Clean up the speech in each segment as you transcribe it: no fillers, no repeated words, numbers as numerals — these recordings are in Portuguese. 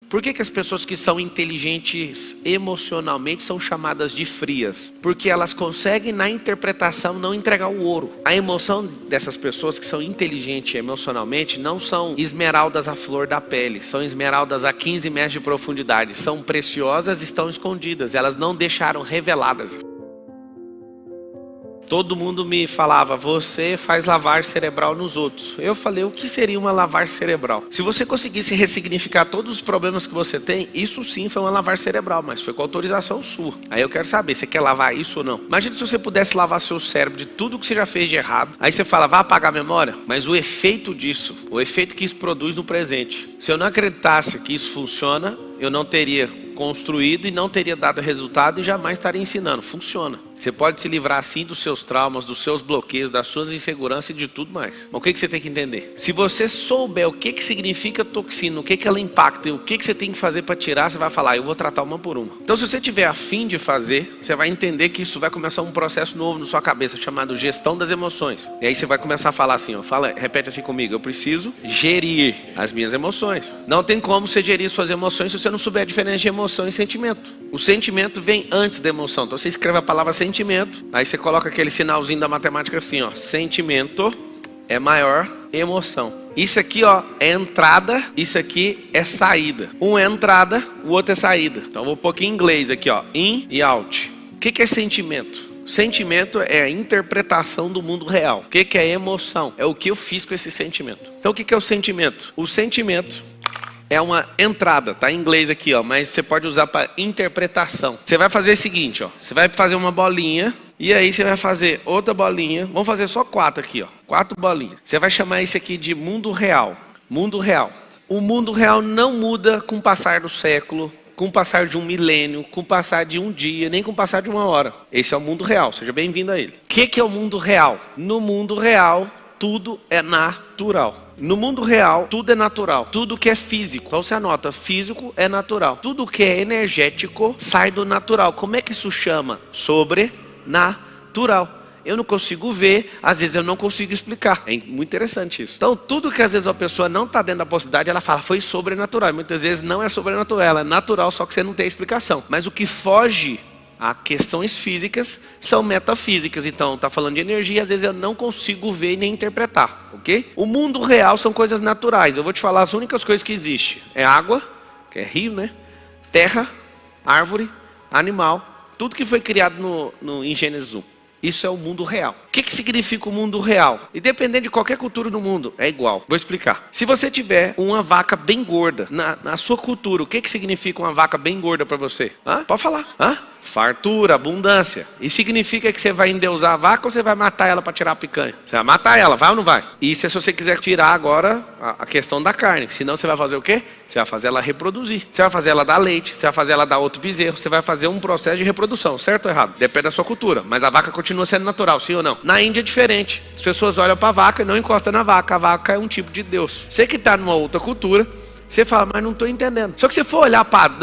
Por que as pessoas que são inteligentes emocionalmente são chamadas de frias? Porque elas conseguem na interpretação não entregar o ouro. A emoção dessas pessoas que são inteligentes emocionalmente não são esmeraldas à flor da pele, são esmeraldas a 15 metros de profundidade, são preciosas, estão escondidas, elas não deixaram reveladas. Todo mundo me falava, você faz lavagem cerebral nos outros. Eu falei, o que seria uma lavagem cerebral? Se você conseguisse ressignificar todos os problemas que você tem, isso sim foi uma lavagem cerebral, mas foi com autorização sua. Aí eu quero saber, você quer lavar isso ou não? Imagina se você pudesse lavar seu cérebro de tudo que você já fez de errado. Aí você fala, vai apagar a memória? Mas o efeito disso, o efeito que isso produz no presente. Se eu não acreditasse que isso funciona, eu não teria construído e não teria dado resultado e jamais estaria ensinando. Funciona. Você pode se livrar sim dos seus traumas, dos seus bloqueios, das suas inseguranças e de tudo mais. Mas o que você tem que entender? Se você souber o que significa toxina, o que ela impacta e o que você tem que fazer para tirar, você vai falar, eu vou tratar uma por uma. Então se você tiver a fim de fazer, você vai entender que isso vai começar um processo novo na sua cabeça, chamado gestão das emoções. E aí você vai começar a falar assim, ó, repete assim comigo, eu preciso gerir as minhas emoções. Não tem como você gerir suas emoções se você não souber a diferença de emoção e sentimento. O sentimento vem antes da emoção. Então você escreve a palavra sentimento, aí você coloca aquele sinalzinho da matemática assim, ó, sentimento é maior emoção. Isso aqui, ó, é entrada, isso aqui é saída. Um é entrada, o outro é saída. Então eu vou pôr aqui em inglês aqui, ó, in e out. O que é sentimento? Sentimento é a interpretação do mundo real. O que é emoção? É o que eu fiz com esse sentimento. Então o que é o sentimento? O sentimento é uma entrada, tá em inglês aqui, ó, mas você pode usar para interpretação. Você vai fazer o seguinte, ó, você vai fazer uma bolinha e aí você vai fazer outra bolinha. Vamos fazer só 4 aqui, ó, 4 bolinhas. Você vai chamar isso aqui de mundo real. Mundo real. O mundo real não muda com o passar do século, com o passar de um milênio, com o passar de um dia, nem com o passar de uma hora. Esse é o mundo real. Seja bem-vindo a ele. O que é o mundo real? No mundo real, tudo é natural. No mundo real, tudo é natural. Tudo que é físico, então você anota, físico é natural. Tudo que é energético sai do natural. Como é que isso chama? Sobrenatural. Eu não consigo ver, às vezes eu não consigo explicar. É muito interessante isso. Então, tudo que às vezes a pessoa não está dentro da possibilidade, ela fala, foi sobrenatural. E muitas vezes não é sobrenatural, ela é natural, só que você não tem explicação. Mas o que foge a questões físicas são metafísicas. Então, está falando de energia, às vezes eu não consigo ver nem interpretar, ok? O mundo real são coisas naturais. Eu vou te falar as únicas coisas que existem. É água, que é rio, né? Terra, árvore, animal. Tudo que foi criado em Gênesis 1. Isso é o mundo real. O que significa o mundo real? E dependendo de qualquer cultura do mundo, é igual. Vou explicar. Se você tiver uma vaca bem gorda, na sua cultura, o que significa uma vaca bem gorda para você? Pode falar. Fartura, abundância. E significa que você vai endeusar a vaca ou você vai matar ela para tirar a picanha? Você vai matar ela, vai ou não vai? Isso é se você quiser tirar agora a questão da carne. Senão você vai fazer o quê? Você vai fazer ela reproduzir. Você vai fazer ela dar leite, você vai fazer ela dar outro bezerro, você vai fazer um processo de reprodução, certo ou errado? Depende da sua cultura. Mas a vaca continua sendo natural, sim ou não? Na Índia é diferente. As pessoas olham para a vaca e não encostam na vaca. A vaca é um tipo de Deus. Você que está numa outra cultura, você fala, mas não estou entendendo. Só que se for olhar para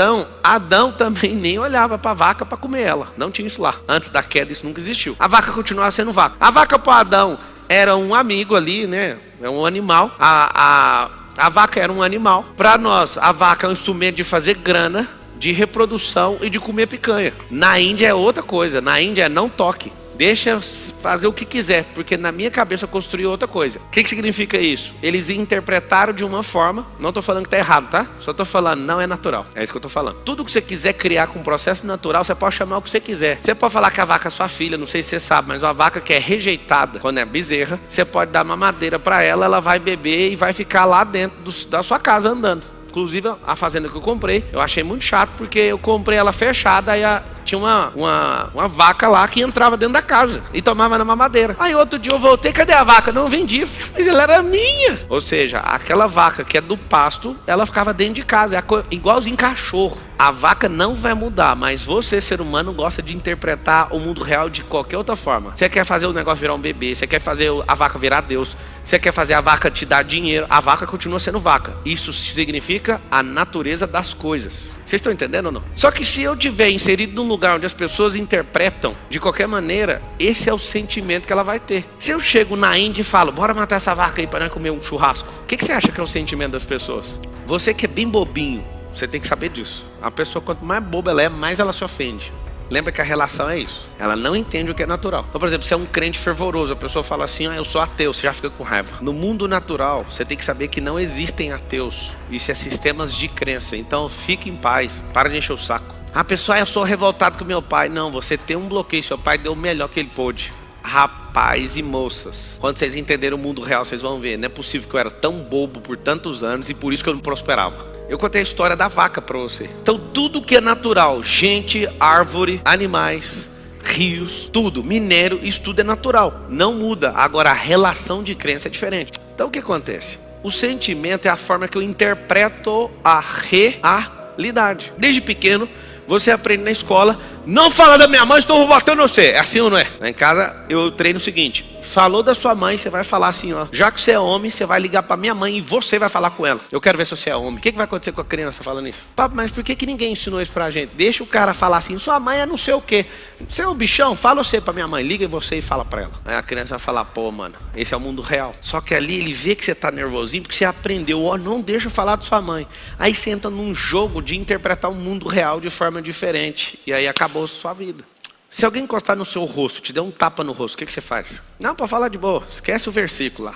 Adão também nem olhava para a vaca para comer ela. Não tinha isso lá. Antes da queda isso nunca existiu. A vaca continuava sendo vaca. A vaca para Adão era um amigo ali, né? É um animal. A vaca era um animal. Para nós, a vaca é um instrumento de fazer grana, de reprodução e de comer picanha. Na Índia é outra coisa. Na Índia é não toque. Deixa fazer o que quiser, porque na minha cabeça eu construí outra coisa. O que significa isso? Eles interpretaram de uma forma, não estou falando que está errado, tá? Só estou falando, não é natural. É isso que eu estou falando. Tudo que você quiser criar com um processo natural, você pode chamar o que você quiser. Você pode falar que a vaca é sua filha, não sei se você sabe, mas uma vaca que é rejeitada, quando é bezerra, você pode dar mamadeira para ela, ela vai beber e vai ficar lá dentro da sua casa andando. Inclusive, a fazenda que eu comprei, eu achei muito chato, porque eu comprei ela fechada, aí tinha uma vaca lá que entrava dentro da casa e tomava na mamadeira. Aí outro dia eu voltei, cadê a vaca? Não, vendi, mas ela era minha. Ou seja, aquela vaca que é do pasto, ela ficava dentro de casa, igualzinho cachorro. A vaca não vai mudar, mas você, ser humano, gosta de interpretar o mundo real de qualquer outra forma. Você quer fazer o negócio virar um bebê, você quer fazer a vaca virar Deus, você quer fazer a vaca te dar dinheiro, a vaca continua sendo vaca. Isso significa a natureza das coisas. Vocês estão entendendo ou não? Só que se eu tiver inserido num lugar onde as pessoas interpretam de qualquer maneira, esse é o sentimento que ela vai ter. Se eu chego na Índia e falo, bora matar essa vaca aí para nós comer um churrasco, o que você acha que é o sentimento das pessoas? Você que é bem bobinho, Você tem que saber disso. A pessoa, quanto mais boba ela é, mais ela se ofende. Lembra que a relação é isso. Ela não entende o que é natural. Então, por exemplo, você é um crente fervoroso, a pessoa fala assim, eu sou ateu, você já fica com raiva. No mundo natural, você tem que saber que não existem ateus. Isso é sistemas de crença. Então, fique em paz, para de encher o saco. A pessoa, eu sou revoltado com meu pai. Não, você tem um bloqueio, seu pai deu o melhor que ele pôde. Rapaz e moças, quando vocês entenderem o mundo real, vocês vão ver, não é possível que eu era tão bobo por tantos anos e por isso que eu não prosperava. Eu contei a história da vaca para você. Então tudo que é natural, gente, árvore, animais, rios, tudo, minério, isso tudo é natural, não muda. Agora a relação de crença é diferente. Então o que acontece? O sentimento é a forma que eu interpreto a realidade. Desde pequeno, você aprende na escola, não fala da minha mãe, estou batendo você. É assim ou não é? Lá em casa eu treino o seguinte, falou da sua mãe, você vai falar assim, ó, já que você é homem, você vai ligar pra minha mãe e você vai falar com ela. Eu quero ver se você é homem. O que vai acontecer com a criança falando isso? Papo, mas por que ninguém ensinou isso pra gente? Deixa o cara falar assim, sua mãe é não sei o quê. Você é o bichão? Fala você pra minha mãe, liga em você e fala pra ela. Aí a criança vai falar, pô, mano, esse é o mundo real. Só que ali ele vê que você tá nervosinho porque você aprendeu, ó, não deixa eu falar da sua mãe. Aí você entra num jogo de interpretar o mundo real de forma diferente. E aí acabou a sua vida. Se alguém encostar no seu rosto, te der um tapa no rosto, o que você faz? Não, para falar de boa, esquece o versículo lá.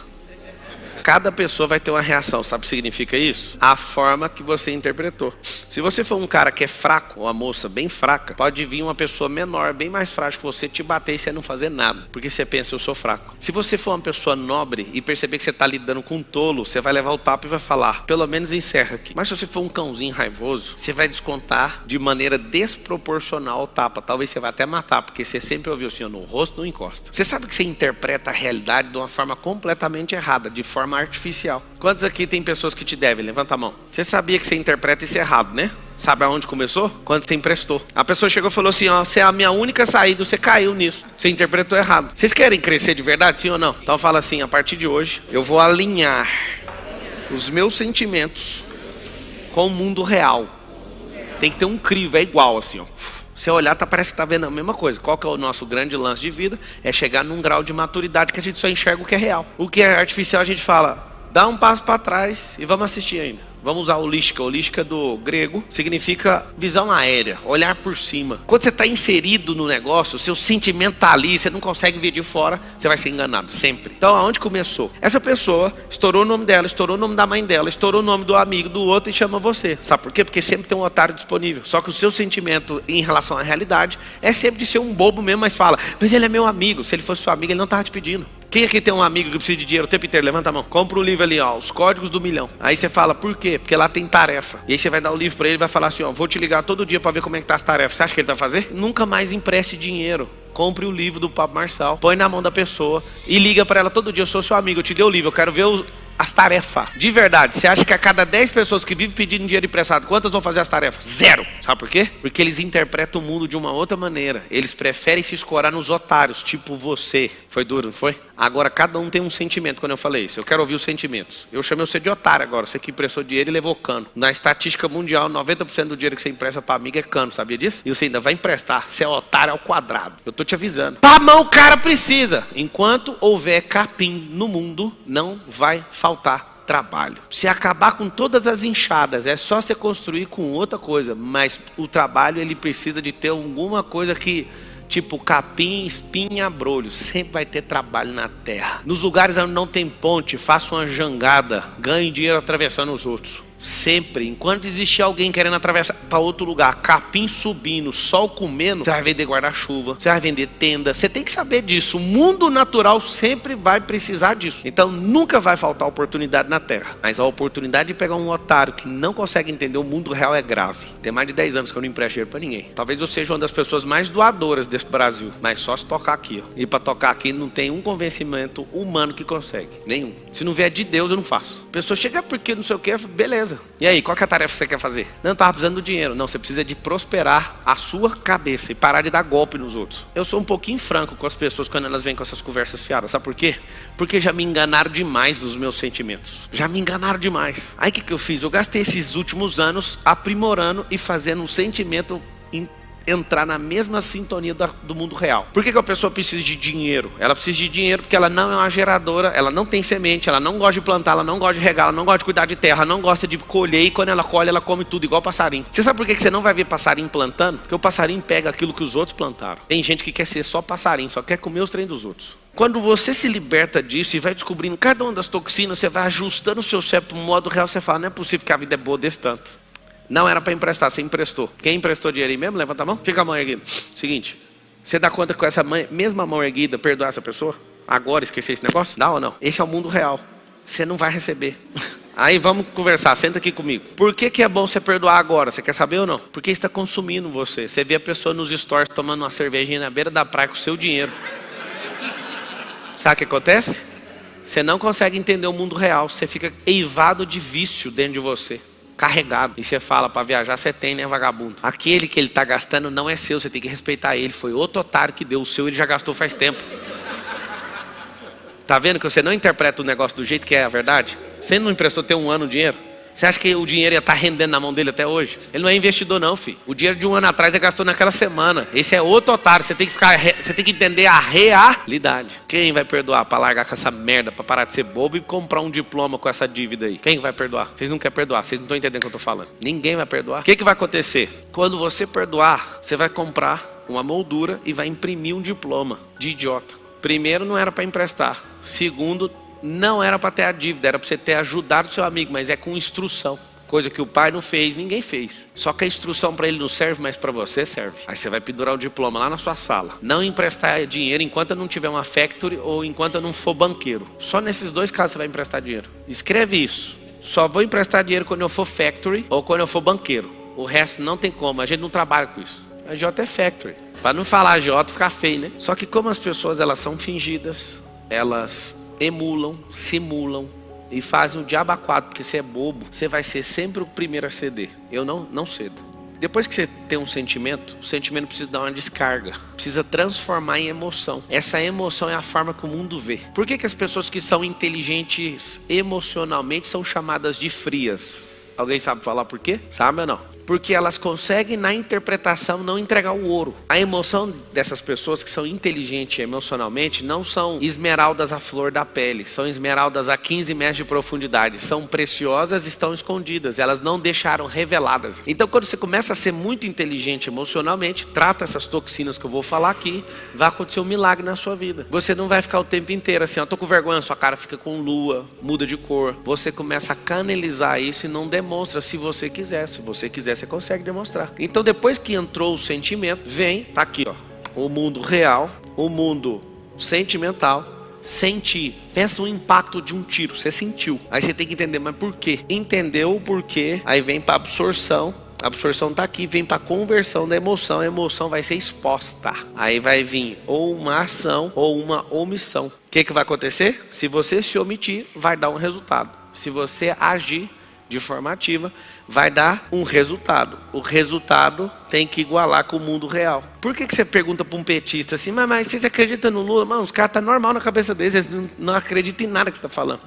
Cada pessoa vai ter uma reação, sabe o que significa isso? A forma que você interpretou. Se você for um cara que é fraco, ou uma moça bem fraca, pode vir uma pessoa menor, bem mais frágil que você, te bater e você não fazer nada, porque você pensa, eu sou fraco. Se você for uma pessoa nobre e perceber que você está lidando com um tolo, você vai levar o tapa e vai falar, pelo menos encerra aqui. Mas se você for um cãozinho raivoso, você vai descontar de maneira desproporcional o tapa. Talvez você vai até matar, porque você sempre ouviu assim, no rosto não encosta. Você sabe que você interpreta a realidade de uma forma completamente errada, de forma artificial. Quantos aqui tem pessoas que te devem? Levanta a mão. Você sabia que você interpreta isso errado, né? Sabe aonde começou? Quando você emprestou. A pessoa chegou e falou assim, ó, você é a minha única saída, você caiu nisso. Você interpretou errado. Vocês querem crescer de verdade, sim ou não? Então fala assim, a partir de hoje, eu vou alinhar os meus sentimentos com o mundo real. Tem que ter um crivo, é igual assim, ó. Você olhar, parece que está vendo a mesma coisa. Qual que é o nosso grande lance de vida? É chegar num grau de maturidade que a gente só enxerga o que é real. O que é artificial a gente fala, dá um passo para trás e vamos assistir ainda. Vamos usar holística. Holística do grego significa visão aérea, olhar por cima. Quando você está inserido no negócio, o seu sentimento está ali, você não consegue ver de fora, você vai ser enganado, sempre. Então, aonde começou? Essa pessoa estourou o nome dela, estourou o nome da mãe dela, estourou o nome do amigo do outro e chama você. Sabe por quê? Porque sempre tem um otário disponível. Só que o seu sentimento em relação à realidade é sempre de ser um bobo mesmo, mas fala, mas ele é meu amigo. Se ele fosse seu amigo, ele não estava te pedindo. Quem aqui tem um amigo que precisa de dinheiro o tempo inteiro? Levanta a mão. Compra o livro ali, ó, Os Códigos do Milhão. Aí você fala, por quê? Porque lá tem tarefa. E aí você vai dar o livro pra ele e vai falar assim, ó, vou te ligar todo dia pra ver como é que tá as tarefas. Você acha que ele vai fazer? Nunca mais empreste dinheiro. Compre o livro do Pablo Marçal, põe na mão da pessoa e liga pra ela todo dia, eu sou seu amigo, eu te dei o livro, eu quero ver as tarefas. De verdade, você acha que a cada 10 pessoas que vivem pedindo dinheiro emprestado, quantas vão fazer as tarefas? 0. Sabe por quê? Porque eles interpretam o mundo de uma outra maneira. Eles preferem se escorar nos otários, tipo você. Foi duro, não foi? Agora cada um tem um sentimento quando eu falei isso. Eu quero ouvir os sentimentos. Eu chamei você de otário agora. Você que emprestou dinheiro e levou cano. Na estatística mundial, 90% do dinheiro que você empresta pra amigo é cano, sabia disso? E você ainda vai emprestar. Você é otário ao quadrado. Eu tô te avisando. Pra mão o cara precisa. Enquanto houver capim no mundo, não vai faltar trabalho. Se acabar com todas as enxadas, é só você construir com outra coisa. Mas o trabalho, ele precisa de ter alguma coisa que... tipo capim, espinha, abrolho. Sempre vai ter trabalho na terra. Nos lugares onde não tem ponte, faça uma jangada. Ganhe dinheiro atravessando os outros. Sempre, enquanto existir alguém querendo atravessar para outro lugar, capim subindo, sol comendo, você vai vender guarda-chuva, você vai vender tenda. Você tem que saber disso. O mundo natural sempre vai precisar disso. Então nunca vai faltar oportunidade na terra. Mas a oportunidade de pegar um otário que não consegue entender o mundo real é grave. Tem mais de 10 anos que eu não empresto dinheiro para ninguém. Talvez eu seja uma das pessoas mais doadoras desse Brasil, mas só se tocar aqui, ó. E para tocar aqui não tem um convencimento humano que consegue. Nenhum. Se não vier de Deus, eu não faço. A pessoa chega porque não sei o que, beleza. E aí, qual que é a tarefa que você quer fazer? Não, estava precisando do dinheiro. Não, você precisa de prosperar a sua cabeça e parar de dar golpe nos outros. Eu sou um pouquinho franco com as pessoas quando elas vêm com essas conversas fiadas. Sabe por quê? Porque já me enganaram demais nos meus sentimentos. Já me enganaram demais. Aí o que eu fiz? Eu gastei esses últimos anos aprimorando e fazendo um sentimento entrar na mesma sintonia do mundo real. Por que a pessoa precisa de dinheiro? Ela precisa de dinheiro porque ela não é uma geradora, ela não tem semente, ela não gosta de plantar, ela não gosta de regar, ela não gosta de cuidar de terra, ela não gosta de colher, e quando ela colhe, ela come tudo, igual passarinho. Você sabe por que você não vai ver passarinho plantando? Porque o passarinho pega aquilo que os outros plantaram. Tem gente que quer ser só passarinho, só quer comer os trem dos outros. Quando você se liberta disso e vai descobrindo cada uma das toxinas, você vai ajustando o seu cérebro para o modo real, você fala, não é possível que a vida é boa desse tanto. Não era para emprestar, você emprestou. Quem emprestou dinheiro aí mesmo? Levanta a mão. Fica a mão erguida. Seguinte, você dá conta com essa mesma mão erguida perdoar essa pessoa? Agora esquecer esse negócio? Dá ou não? Esse é o mundo real. Você não vai receber. Aí vamos conversar, senta aqui comigo. Por que é bom você perdoar agora? Você quer saber ou não? Porque está consumindo você. Você vê a pessoa nos stories tomando uma cervejinha na beira da praia com o seu dinheiro. Sabe o que acontece? Você não consegue entender o mundo real. Você fica eivado de vício dentro de você. Carregado. E você fala, para viajar você tem, né, vagabundo? Aquele que ele está gastando não é seu, você tem que respeitar ele. Foi outro otário que deu o seu, ele já gastou faz tempo. Tá vendo que você não interpreta o negócio do jeito que é a verdade? Você não emprestou ter um ano o dinheiro? Você acha que o dinheiro ia estar rendendo na mão dele até hoje? Ele não é investidor não, filho. O dinheiro de um ano atrás ele gastou naquela semana. Esse é outro otário. Você tem que entender a realidade. Quem vai perdoar para largar com essa merda, para parar de ser bobo e comprar um diploma com essa dívida aí? Quem vai perdoar? Vocês não querem perdoar. Vocês não estão entendendo o que eu estou falando. Ninguém vai perdoar. O que vai acontecer? Quando você perdoar, você vai comprar uma moldura e vai imprimir um diploma de idiota. Primeiro, não era para emprestar. Segundo, não era para ter a dívida, era para você ter ajudado o seu amigo, mas é com instrução. Coisa que o pai não fez, ninguém fez. Só que a instrução para ele não serve, mas para você serve. Aí você vai pendurar o diploma lá na sua sala. Não emprestar dinheiro enquanto eu não tiver uma factory ou enquanto eu não for banqueiro. Só nesses dois casos você vai emprestar dinheiro. Escreve isso. Só vou emprestar dinheiro quando eu for factory ou quando eu for banqueiro. O resto não tem como, a gente não trabalha com isso. A J é factory. Para não falar J, ficar feio, né? Só que como as pessoas elas são fingidas, elas emulam, simulam e fazem o diabo a quatro, porque você é bobo, você vai ser sempre o primeiro a ceder. Eu não cedo. Depois que você tem um sentimento, o sentimento precisa dar uma descarga, precisa transformar em emoção. Essa emoção é a forma que o mundo vê. Por que as pessoas que são inteligentes emocionalmente são chamadas de frias? Alguém sabe falar por quê? Sabe ou não? Porque elas conseguem na interpretação não entregar o ouro. A emoção dessas pessoas que são inteligentes emocionalmente não são esmeraldas à flor da pele. São esmeraldas a 15 metros de profundidade. São preciosas e estão escondidas. Elas não deixaram reveladas. Então quando você começa a ser muito inteligente emocionalmente, trata essas toxinas que eu vou falar aqui, vai acontecer um milagre na sua vida. Você não vai ficar o tempo inteiro assim, ó, tô com vergonha, sua cara fica com lua, muda de cor. Você começa a canalizar isso e não demonstra se você quiser. Se você quiser, você consegue demonstrar. Então depois que entrou o sentimento, vem, tá aqui ó, o mundo real, o mundo sentimental, sentir. Pensa no impacto de um tiro, você sentiu. Aí você tem que entender, mas por quê? Entendeu o porquê, aí vem para absorção. A absorção tá aqui, vem para conversão da emoção. A emoção vai ser exposta. Aí vai vir ou uma ação ou uma omissão. O que vai acontecer? Se você se omitir, vai dar um resultado. Se você agir de forma ativa, vai dar um resultado. O resultado tem que igualar com o mundo real. Por que você pergunta para um petista assim, mas vocês acreditam no Lula? Mano, os caras estão normal na cabeça deles, eles não acreditam em nada que você está falando.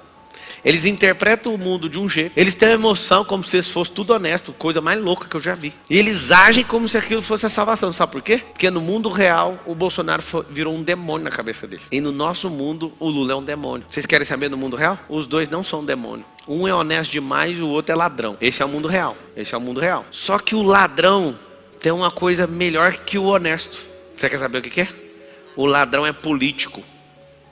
Eles interpretam o mundo de um jeito. Eles têm uma emoção como se fosse tudo honesto. Coisa mais louca que eu já vi. E eles agem como se aquilo fosse a salvação. Sabe por quê? Porque no mundo real, o Bolsonaro virou um demônio na cabeça deles. E no nosso mundo, o Lula é um demônio. Vocês querem saber do mundo real? Os dois não são um demônio. Um é honesto demais e o outro é ladrão. Esse é o mundo real. Esse é o mundo real. Só que o ladrão tem uma coisa melhor que o honesto. Você quer saber o que é? O ladrão é político.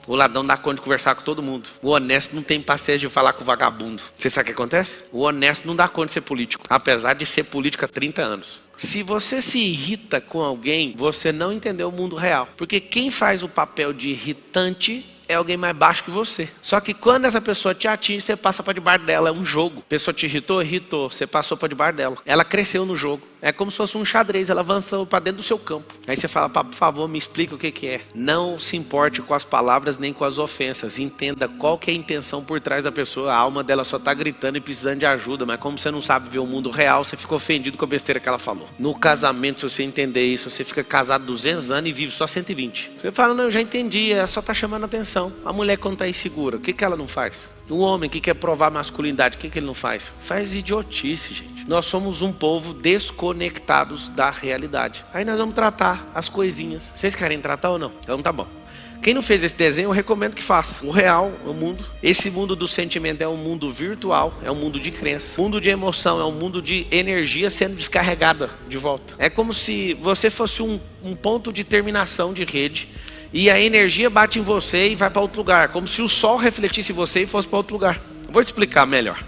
O ladrão dá conta de conversar com todo mundo. O honesto não tem paciência de falar com o vagabundo. Você sabe o que acontece? O honesto não dá conta de ser político. Apesar de ser político há 30 anos. Se você se irrita com alguém, você não entendeu o mundo real. Porque quem faz o papel de irritante é alguém mais baixo que você. Só que quando essa pessoa te atinge, você passa para debaixo dela. É um jogo. A pessoa te irritou? Irritou. Você passou para debaixo dela. Ela cresceu no jogo. É como se fosse um xadrez. Ela avançou para dentro do seu campo. Aí você fala, por favor, me explica o que é. Não se importe com as palavras nem com as ofensas. Entenda qual que é a intenção por trás da pessoa. A alma dela só está gritando e precisando de ajuda. Mas como você não sabe ver o mundo real, você fica ofendido com a besteira que ela falou. No casamento, se você entender isso, você fica casado 200 anos e vive só 120. Você fala, não, eu já entendi. Ela só está chamando a atenção. proteção. A mulher quando está insegura, o que ela não faz? O homem que quer provar masculinidade, o que ele não faz? Faz idiotice, gente. Nós somos um povo desconectados da realidade. Aí nós vamos tratar as coisinhas. Vocês querem tratar ou não? Então tá bom. Quem não fez esse desenho, eu recomendo que faça. O real, o mundo. Esse mundo do sentimento é um mundo virtual, é um mundo de crença. O mundo de emoção é um mundo de energia sendo descarregada de volta. É como se você fosse um ponto de terminação de rede e a energia bate em você e vai para outro lugar. Como se o sol refletisse em você e fosse para outro lugar. Vou explicar melhor.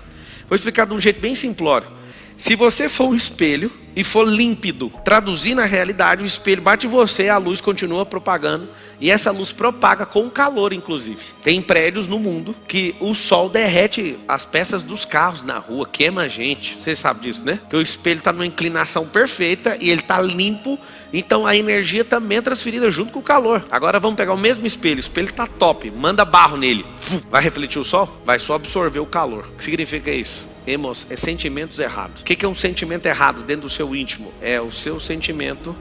Vou explicar de um jeito bem simplório. Se você for um espelho e for límpido, traduzir na realidade, o espelho bate em você, a luz continua propagando, e essa luz propaga com calor, inclusive. Tem prédios no mundo que o sol derrete as peças dos carros na rua, queima a gente. Você sabe disso, né? Que o espelho está numa inclinação perfeita e ele está limpo, então a energia também é transferida junto com o calor. Agora vamos pegar o mesmo espelho está top, manda barro nele. Vai refletir o sol? Vai só absorver o calor. O que significa isso? É sentimentos errados. O que é um sentimento errado dentro do seu íntimo? É o seu sentimento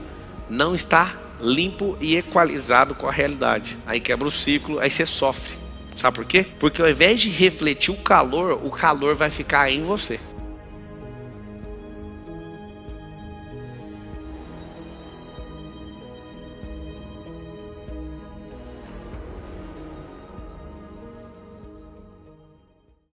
não está limpo e equalizado com a realidade. Aí quebra o ciclo, aí você sofre. Sabe por quê? Porque ao invés de refletir o calor vai ficar em você.